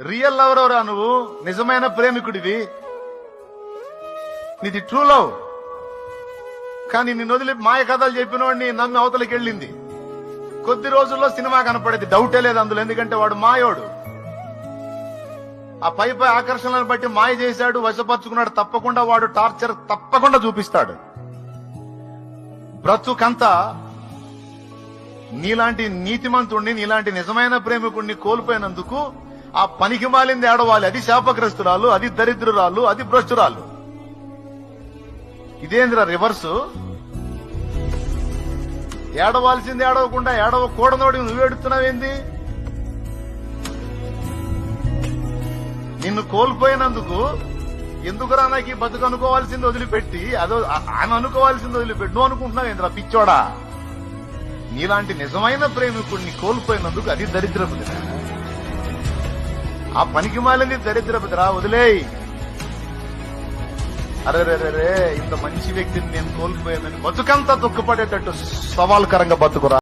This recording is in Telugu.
రియల్ లవర్ ఎవరా నువ్వు? నిజమైన ప్రేమికుడివి, నీది ట్రూ లవ్. కానీ నిన్ను వదిలి మాయ కథలు చెప్పినవాడిని నమ్మి అవతలకి వెళ్ళింది. కొద్ది రోజుల్లో సినిమా కనపడేది, డౌటే లేదు అందులో. ఎందుకంటే వాడు మాయోడు. ఆ పై ఆకర్షణలను బట్టి మాయ చేశాడు, వశపరుచుకున్నాడు. తప్పకుండా వాడు టార్చర్ తప్పకుండా చూపిస్తాడు. బ్రతుకంతా నీలాంటి నీతిమంతుణ్ణి, నీలాంటి నిజమైన ప్రేమికుణ్ణి కోల్పోయినందుకు ఆ పనికి మాలింది ఏడవాలి. అది శాపగ్రస్తురాలు, అది దరిద్రురాలు, అది భ్రష్టురాలు. ఇదేంద్ర రివర్సు? ఏడవాల్సింది ఏడవకుండా ఏడవకూడనోడి నువ్వు ఏడుతున్నావేంది? నిన్ను కోల్పోయినందుకు ఎందుకురా నాకు ఈ బతుకు అనుకోవాల్సింది వదిలిపెట్టి అదో ఆమె అనుకోవాల్సింది వదిలిపెట్టి నువ్వు అనుకుంటున్నావు ఏంద్రా పిచ్చోడా? నీలాంటి నిజమైన ప్రేమికుడిని కోల్పోయినందుకు అది దరిద్రపుదిరా. ఆ పనికి మాలింది దరిద్రపుదిరా, వదిలేయ్. అరే ఇంత మంచి వ్యక్తిని నేను కోల్పోయానని బతుకంతా దుఃఖపడేటట్టు సవాల్కరంగా బతుకురా.